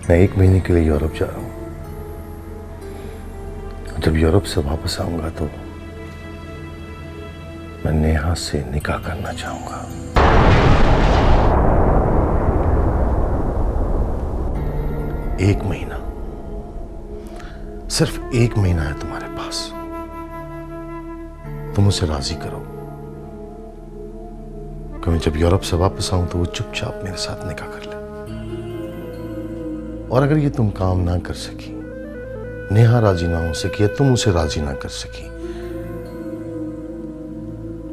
मैं 1 महीने के लिए यूरोप जा रहा हूं। जब यूरोप से वापस आऊंगा तो मैं नेहा से निकाह करना चाहूंगा। एक महीना, सिर्फ 1 महीना है तुम्हारे पास। तुम उसे राजी करो कि मैं जब यूरोप से वापस आऊं तो वो चुपचाप मेरे साथ निकाह कर ले। और अगर ये तुम काम ना कर सकी, नेहा राजी ना हो सकी या तुम उसे राजी ना कर सकी,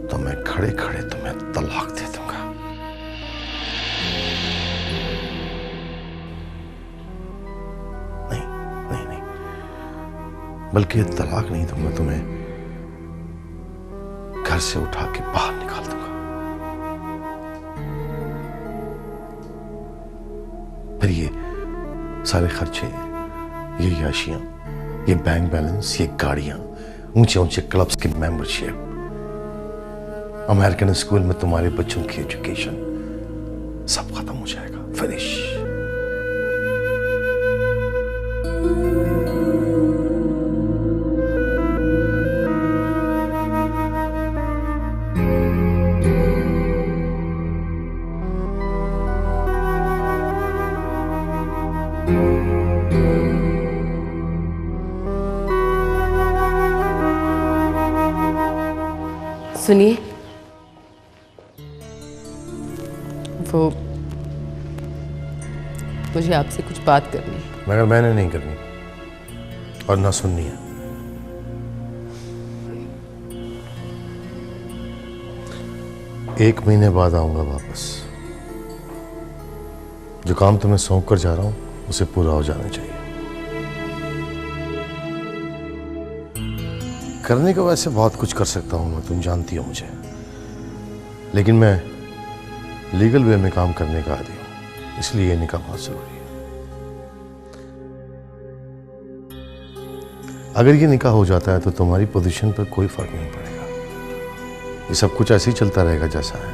तो मैं खड़े खड़े तुम्हें तलाक दे दूंगा। नहीं नहीं नहीं, बल्कि तलाक नहीं दूंगा, तुम्हें घर से उठा के बाहर निकाल दूंगा। फिर ये सारे खर्चे, ये याशियां, ये बैंक बैलेंस, ये गाड़ियां, ऊंचे ऊंचे क्लब्स की मेंबरशिप, अमेरिकन स्कूल में तुम्हारे बच्चों की एजुकेशन, सब खत्म हो जाएगा। फिनिश। सुनिए, वो मुझे आपसे कुछ बात करनी है। मगर मैंने नहीं करनी और ना सुननी है। एक महीने बाद आऊंगा वापस। जो काम तुम्हें सौंप कर जा रहा हूं उसे पूरा हो जाना चाहिए। करने को वैसे बहुत कुछ कर सकता हूं मैं, तुम जानती हो मुझे, लेकिन मैं लीगल वे में काम करने का आदी हूं, इसलिए ये निकाह बहुत जरूरी है। अगर ये निकाह हो जाता है तो तुम्हारी पोजीशन पर कोई फर्क नहीं पड़ेगा। ये सब कुछ ऐसे ही चलता रहेगा जैसा है।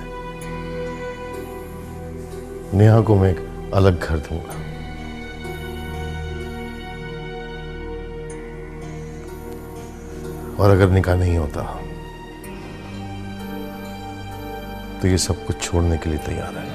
नेहा को मैं एक अलग घर दूंगा। और अगर निकाह नहीं होता तो ये सब कुछ छोड़ने के लिए तैयार है।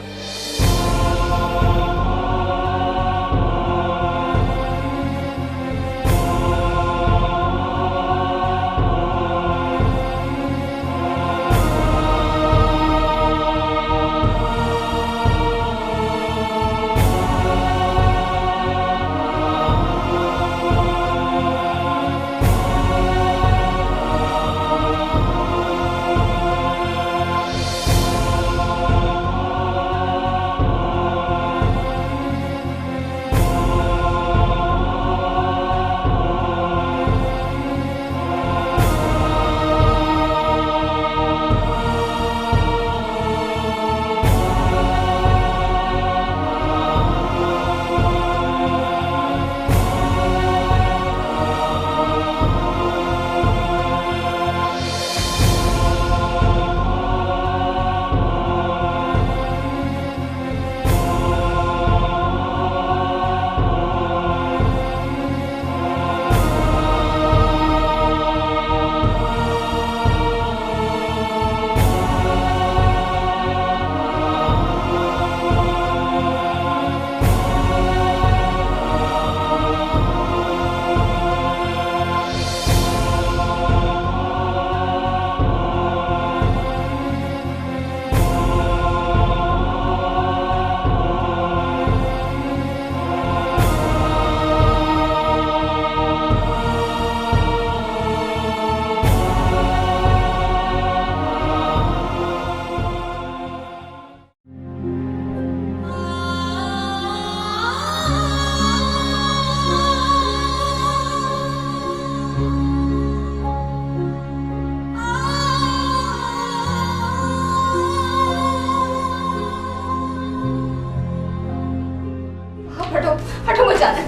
हटो हटो, मुझे जाना है।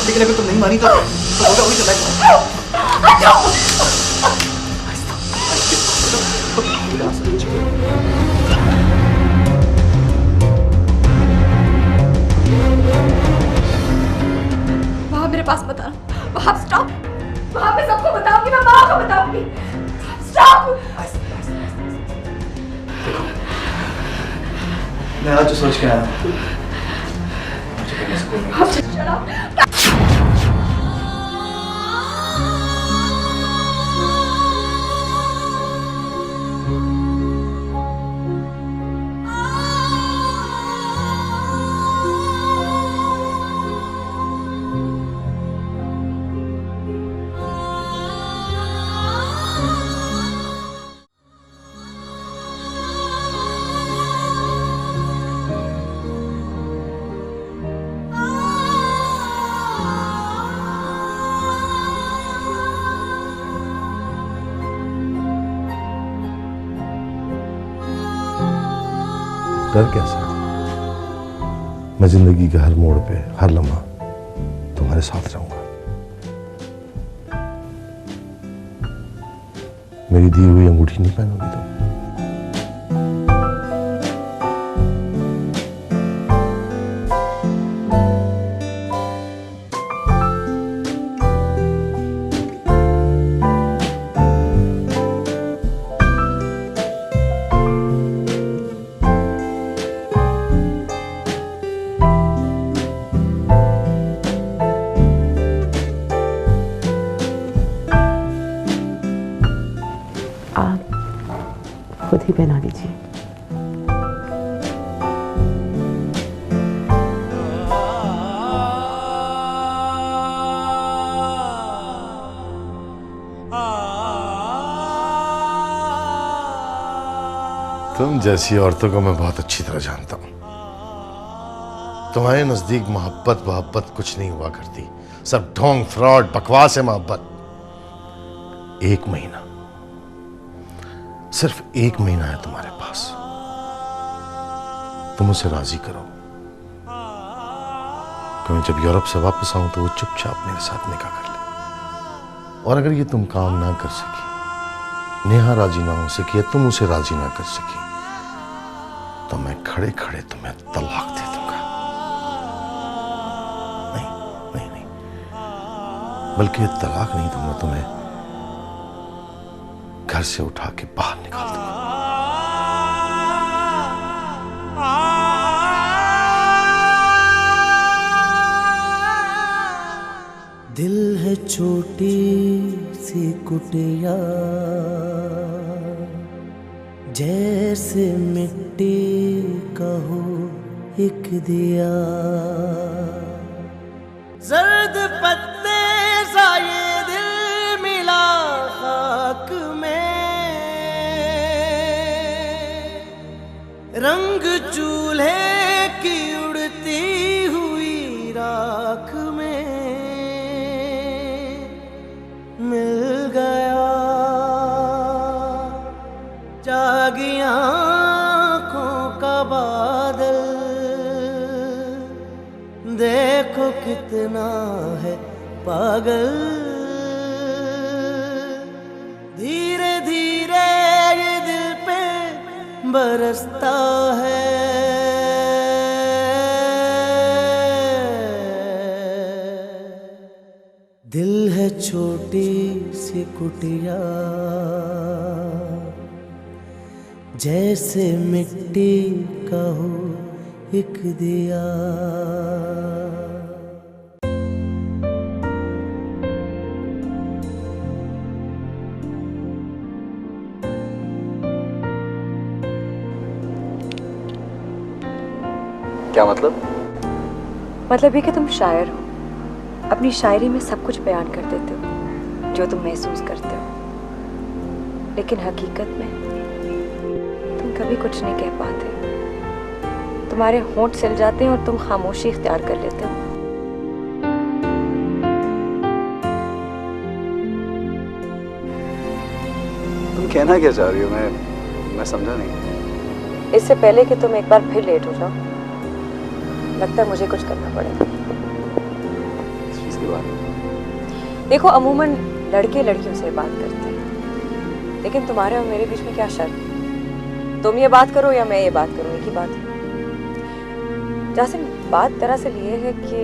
लेकिन अगर तुम नहीं मानी तो होगा वही चला। पास मत आना। वहां स्टॉप, वहां पे सबको बताऊंगी, मैं माँ को बताऊंगी। स्टॉप। देखो, मैं आज जो सोच के आया हूँ, मुझे करने से कोई नहीं। Shut up. डर कैसा? मैं जिंदगी के हर मोड़ पे, हर लम्हा तुम्हारे साथ रहूंगा। मेरी दी हुई अंगूठी नहीं पहनोगी तुम? खुद ही पहना दीजिए। तुम जैसी औरतों को मैं बहुत अच्छी तरह जानता हूं। तुम्हारे नजदीक मोहब्बत कुछ नहीं हुआ करती, सब ढोंग, फ्रॉड, बकवास है मोहब्बत। 1 महीना, सिर्फ 1 महीना है तुम्हारे पास। तुम उसे राजी करो कि मैं जब यूरोप से वापस आऊं तो वो चुपचाप मेरे साथ निकाह कर ले। और अगर ये तुम काम ना कर सकी, नेहा राजी ना हो सकी या तुम उसे राजी ना कर सकी, तो मैं खड़े खड़े तुम्हें तलाक दे दूंगा। नहीं, बल्कि तलाक नहीं दूंगा, तुम्हें घर से उठा के बाहर निकाल दूंगा। दिल है छोटी सी कुटिया, जैसे मिट्टी का हो एक दिया, जर्द पत्ते सा ये दिल मिला खाक में, रंग चूल्हे की उड़ती हुई राख में मिल गया, जागी आँखों का बादल, देखो कितना है पागल, धीरे धीरे ये दिल पे बरसता है, दिल है छोटी सी कुटिया, जैसे मिट्टी का हो एक दिया। क्या मतलब? मतलब ये कि तुम शायर हो, अपनी शायरी में सब कुछ बयान कर देते हो जो तुम महसूस करते हो, लेकिन हकीकत में तुम कभी कुछ नहीं कह पाते। तुम्हारे होंठ सिल जाते हैं और तुम खामोशी इख्तियार कर लेते हो। तुम कहना क्या चाह रही हो? मैं समझा नहीं। इससे पहले कि तुम एक बार फिर लेट हो जाओ, लगता है मुझे कुछ करना पड़ेगा। इस चीज़ की बात? देखो, अमूमन लड़के लड़कियों से बात करते हैं, लेकिन तुम्हारे और मेरे बीच में क्या शर्त? तुम ये बात करो या मैं ये बात करूं, एक ही बात है। जासिम, बात दरअसल ये है कि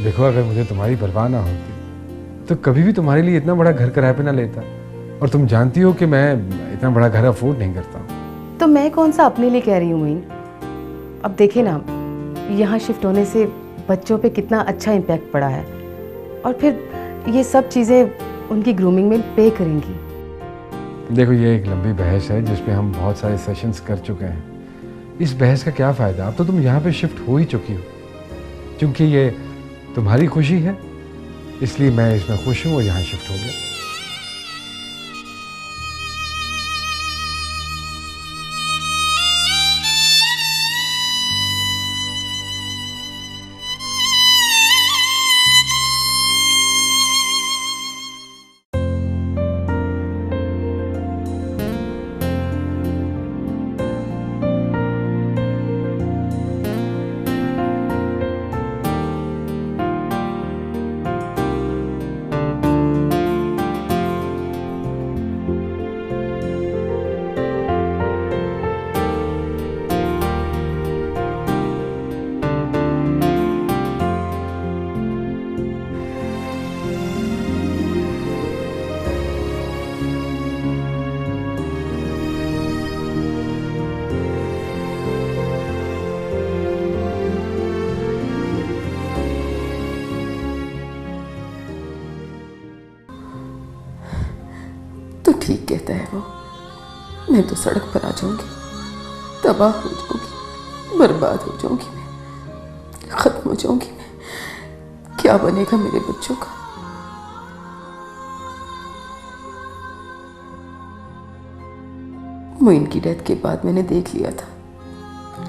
देखो, अगर मुझे तुम्हारी परवाह ना होती तो कभी भी तुम्हारे लिए इतना बड़ा घर किराए पे ना लेता। और तुम जानती हो कि मैं इतना बड़ा घर अफोर्ड नहीं करता हूँ। तो मैं कौन सा अपने लिए कह रही हूँ मोइन। अब देखे ना, यहाँ शिफ्ट होने से बच्चों पे कितना अच्छा इम्पैक्ट पड़ा है, और फिर ये सब चीज़ें उनकी ग्रूमिंग में पे करेंगी। देखो, ये एक लंबी बहस है जिसपे हम बहुत सारे सेशंस कर चुके हैं। इस बहस का क्या फ़ायदा? अब तो तुम यहाँ पे शिफ्ट हो ही चुकी हो। क्योंकि ये तुम्हारी खुशी है, इसलिए मैं इसमें खुश हूँ और यहाँ शिफ्ट हो गया। तो ठीक कहता है वो, मैं तो सड़क पर आ जाऊंगी, तबाह हो जाऊंगी, बर्बाद हो जाऊंगी, मैं खत्म हो जाऊंगी। मैं क्या बनेगा मेरे बच्चों का? मोइन की डेथ के बाद मैंने देख लिया था,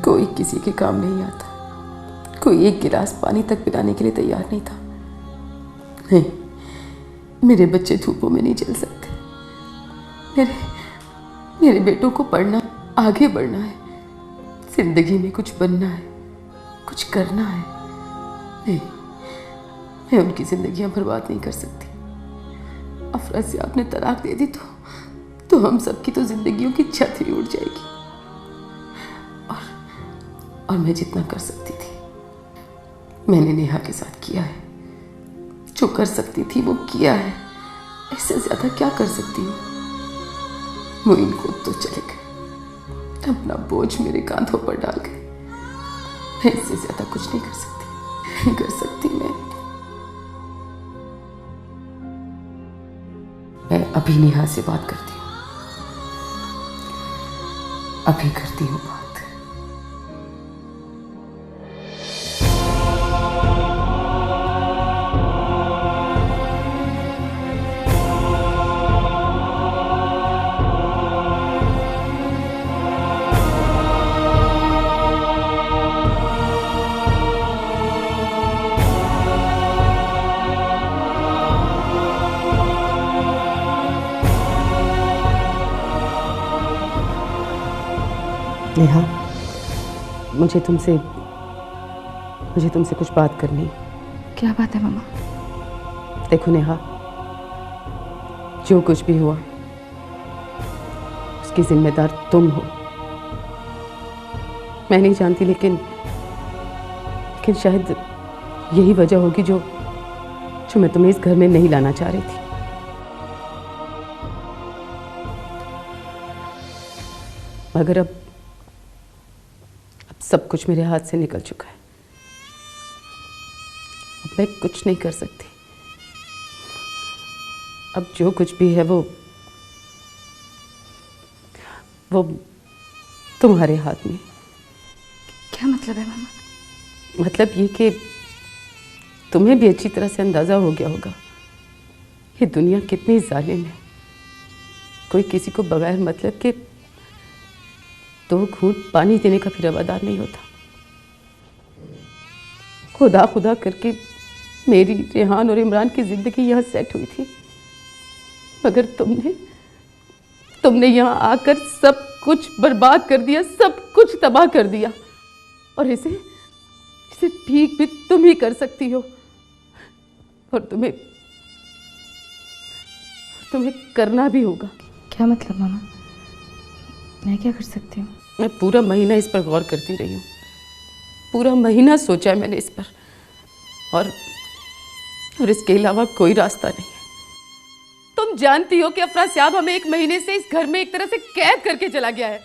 कोई किसी के काम नहीं आता, कोई एक गिलास पानी तक पिलाने के लिए तैयार नहीं था। नहीं, मेरे बच्चे धूपों में नहीं जल सकते। मेरे बेटों को पढ़ना, आगे बढ़ना है, जिंदगी में कुछ बनना है, कुछ करना है। नहीं, मैं उनकी जिंदगियां बर्बाद नहीं कर सकती। अफरा से आपने तलाक दे दी तो हम सबकी तो जिंदगियों की छत ही उड़ जाएगी। और मैं जितना कर सकती थी मैंने नेहा के साथ किया है। जो कर सकती थी वो किया है, इससे ज्यादा क्या कर सकती हूँ? मोइन को तो चले गए, अपना बोझ मेरे कांधों पर डाल गए। मैं इससे ज्यादा कुछ नहीं कर सकती, नहीं कर सकती। मैं अभी नेहा से बात करती हूँ, अभी करती हूँ बात। नेहा, मुझे तुमसे कुछ बात करनी। क्या बात है मामा? देखो नेहा, जो कुछ भी हुआ उसकी जिम्मेदार तुम हो। मैं नहीं जानती, लेकिन शायद यही वजह होगी जो मैं तुम्हें इस घर में नहीं लाना चाह रही थी। मगर अब सब कुछ मेरे हाथ से निकल चुका है। अब मैं कुछ नहीं कर सकती। अब जो कुछ भी है वो तुम्हारे हाथ में। क्या मतलब है मामा? मतलब ये कि तुम्हें भी अच्छी तरह से अंदाजा हो गया होगा ये दुनिया कितनी जालिम है। कोई किसी को बगैर मतलब के 2 घूंट पानी देने का फिर रवादार नहीं होता। खुदा खुदा करके मेरी, रेहान और इमरान की जिंदगी यहाँ सेट हुई थी, मगर तुमने यहाँ आकर सब कुछ बर्बाद कर दिया, सब कुछ तबाह कर दिया। और इसे ठीक भी तुम ही कर सकती हो, और तुम्हें करना भी होगा। क्या मतलब मामा? मैं क्या कर सकती हूँ? मैं पूरा महीना इस पर गौर करती रही हूँ, पूरा महीना सोचा है मैंने इस पर, और इसके अलावा कोई रास्ता नहीं है। तुम जानती हो कि अफरा सियाब हमें 1 महीने से इस घर में एक तरह से कैद करके चला गया है।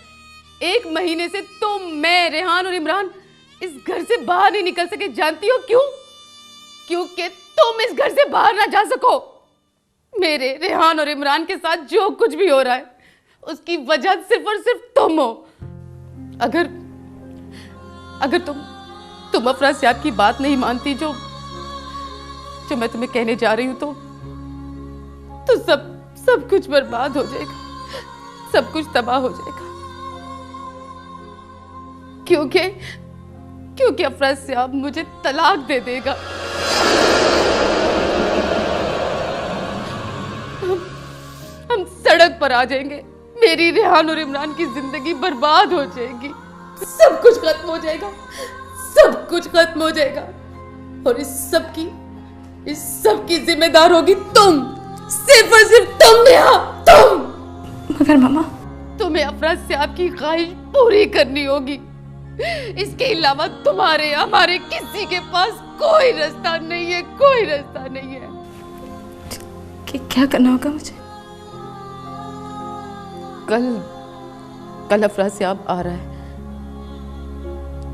1 महीने से तुम, मैं, रेहान और इमरान इस घर से बाहर नहीं निकल सके। जानती हो क्यों? क्योंकि तुम इस घर से बाहर ना जा सको। मेरे, रेहान और इमरान के साथ जो कुछ भी हो रहा है उसकी वजह सिर्फ और सिर्फ तुम हो। अगर तुम अफरा सियाब की बात नहीं मानती जो मैं तुम्हें कहने जा रही हूं, तो सब कुछ बर्बाद हो जाएगा, सब कुछ तबाह हो जाएगा। क्योंकि अफरा सियाब मुझे तलाक दे देगा। हम सड़क पर आ जाएंगे। मेरी, रेहान और इमरान की जिंदगी बर्बाद हो जाएगी। सब कुछ खत्म हो जाएगा, सब कुछ खत्म हो जाएगा। और इस सब की जिम्मेदार होगी तुम, सिर्फ और सिर्फ तुम नेहा, तुम। मगर मामा, तुम्हें अफरा सियाब की ख्वाहिश पूरी करनी होगी। इसके अलावा तुम्हारे, हमारे किसी के पास कोई रास्ता नहीं है, कोई रास्ता नहीं है। क्या करना होगा मुझे? कल अफरा सियाब आ रहा है।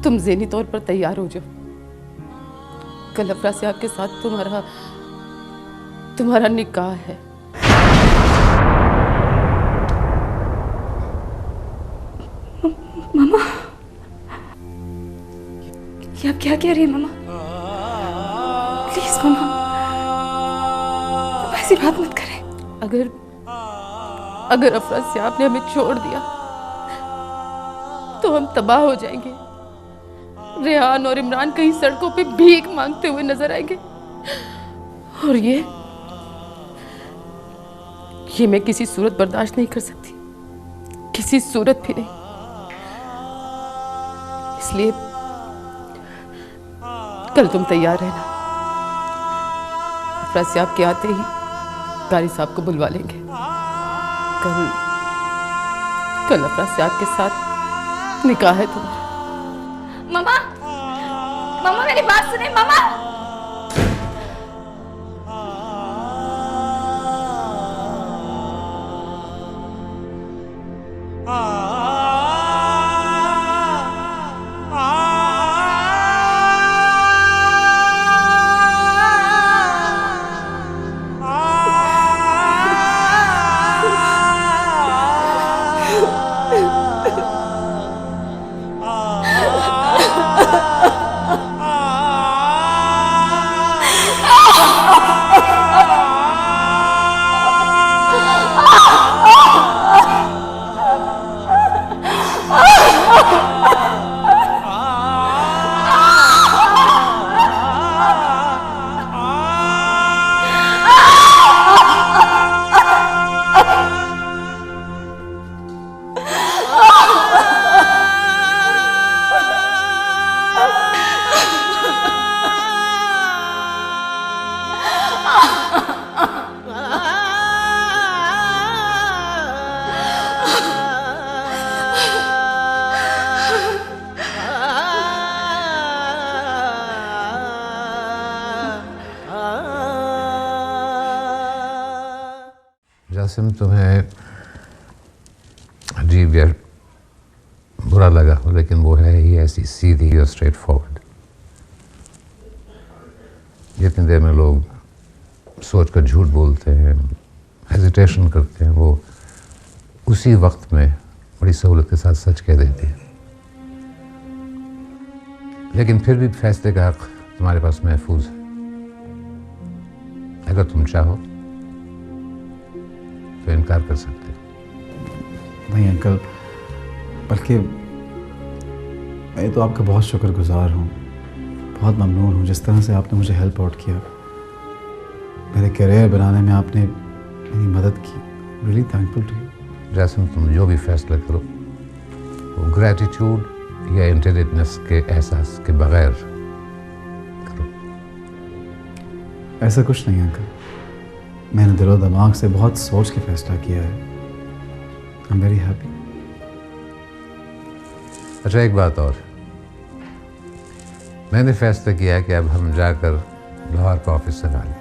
तुम ज़हनी तौर पर तैयार हो जाओ। कल अफरा सियाब के साथ तुम्हारा निकाह है। मामा, ये आप क्या कह रही है मामा? प्लीज मामा, ऐसी बात मत करें। अगर अफरा सियाब ने हमें छोड़ दिया तो हम तबाह हो जाएंगे। रेहान और इमरान कहीं सड़कों पे भीख मांगते हुए नजर आएंगे। और ये मैं किसी सूरत बर्दाश्त नहीं कर सकती, किसी सूरत भी नहीं। इसलिए कल तुम तैयार रहना। अफरा सियाब के आते ही कारी साहब को बुलवा लेंगे। कल अफरा सियाब के साथ निकाह है तुम्हारा। मामा मेरी बात सुने मामा। जासिम, तुम्हें अजीब या बुरा लगा, लेकिन वो है ही ऐसी सीधी और स्ट्रेट फॉरवर्ड। जितनी देर में लोग सोच कर झूठ बोलते हैं, हेजिटेशन करते हैं, वो उसी वक्त में बड़ी सहूलत के साथ सच कह देती है। लेकिन फिर भी फैसले का हक तुम्हारे पास महफूज है। अगर तुम चाहो तो इनकार कर सकते हो। नहीं अंकल, बल्कि मैं तो आपका बहुत शुक्रगुजार हूँ, बहुत ममनून हूँ जिस तरह से आपने मुझे हेल्प आउट किया, मेरे करियर बनाने में आपने मेरी मदद की। Really thankful to you. Jasim, तुम जो भी फैसला करो वो ग्रैटिट्यूड या इंटेलिजेंस के एहसास के बगैर करो। ऐसा कुछ नहीं अंकल, मैंने दिलो दिमाग से बहुत सोच के फैसला किया है। I am very happy. अच्छा, एक बात और, मैंने फैसला किया है कि अब हम जाकर लाहौर का ऑफिस संभालें।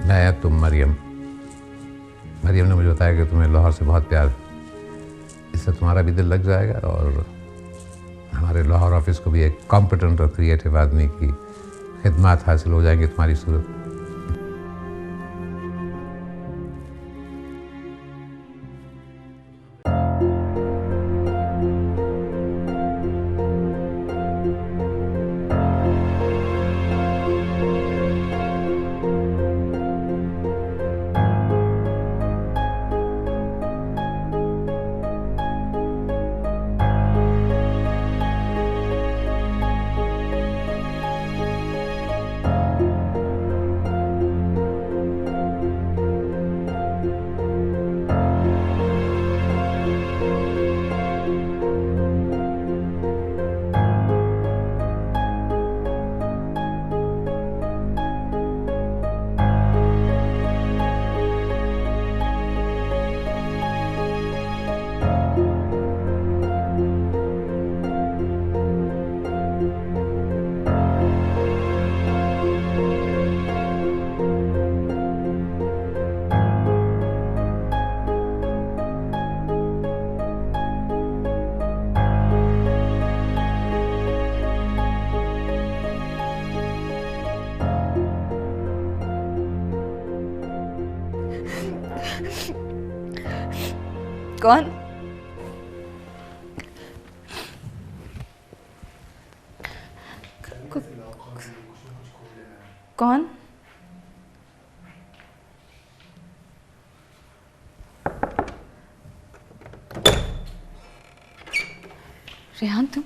मैं, तुम, मरियम ने मुझे बताया कि तुम्हें लाहौर से बहुत प्यार है। इससे तुम्हारा भी दिल लग जाएगा और हमारे लाहौर ऑफिस को भी एक कॉम्पिटेंट और क्रिएटिव आदमी की खिदमत हासिल हो जाएंगी तुम्हारी सूरत। कौन? कौन? रेहान, तुम?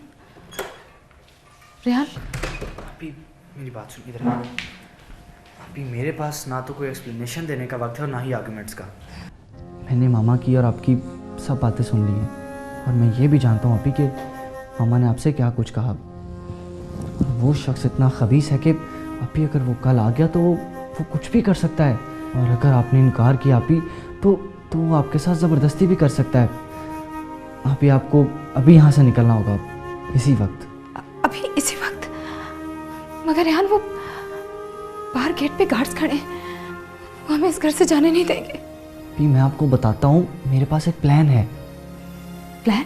रेहान, अभी मेरी बात सुन, इधर आ। अभी मेरे पास ना तो कोई एक्सप्लेनेशन देने का वक्त है और ना ही आर्गुमेंट्स का। मैंने मामा की और आपकी सब बातें सुन ली हैं और मैं ये भी जानता हूँ अभी कि मामा ने आपसे क्या कुछ कहा। वो शख्स इतना खबीस है कि अभी अगर वो कल आ गया तो वो कुछ भी कर सकता है, और अगर आपने इनकार किया अभी तो वो आपके साथ ज़बरदस्ती भी कर सकता है। अभी आपको अभी यहाँ से निकलना होगा, इसी वक्त। अभी इसी वक्त? मगर रेहान, वो बाहर गेट पे गार्ड्स खड़े हैं, वो हमें इस घर से जाने नहीं देंगे। भी मैं आपको बताता हूँ, मेरे पास एक प्लान है। प्लान?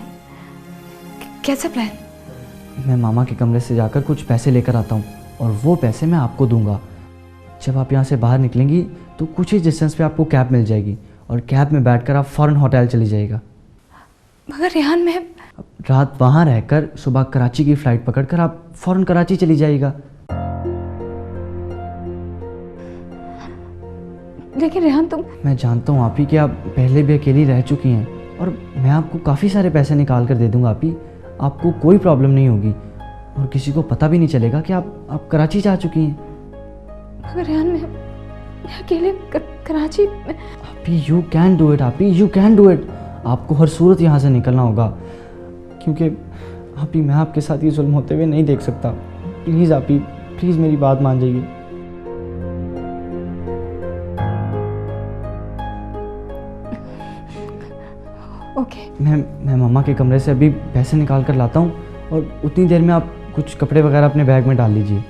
कैसा प्लान? मैं मामा के कमरे से जाकर कुछ पैसे लेकर आता हूँ और वो पैसे मैं आपको दूंगा। जब आप यहाँ से बाहर निकलेंगी तो कुछ ही डिस्टेंस पे आपको कैब मिल जाएगी और कैब में बैठकर आप फ़ौरन होटल चली जाएगा। मगर रेहान, मैं रात वहाँ रहकर सुबह कराची की फ़्लाइट पकड़कर आप फ़ौरन कराची चली जाएगा। लेकिन रेहान, तुम... मैं जानता हूँ आप ही कि आप पहले भी अकेली रह चुकी हैं और मैं आपको काफ़ी सारे पैसे निकाल कर दे दूँगा आप ही। आपको कोई प्रॉब्लम नहीं होगी और किसी को पता भी नहीं चलेगा कि आप कराची जा चुकी हैं। मगर रेहान, मैं अकेले कराची में... आप ही यू कैन डू इट, आप ही यू कैन डू इट। आपको हर सूरत यहाँ से निकलना होगा, क्योंकि आप ही मैं आपके साथ ये जुल्म होते हुए नहीं देख सकता। प्लीज़ आप ही, प्लीज़ मेरी बात मान जाइए। ओके। मैं मामा के कमरे से अभी पैसे निकाल कर लाता हूँ और उतनी देर में आप कुछ कपड़े वगैरह अपने बैग में डाल लीजिए।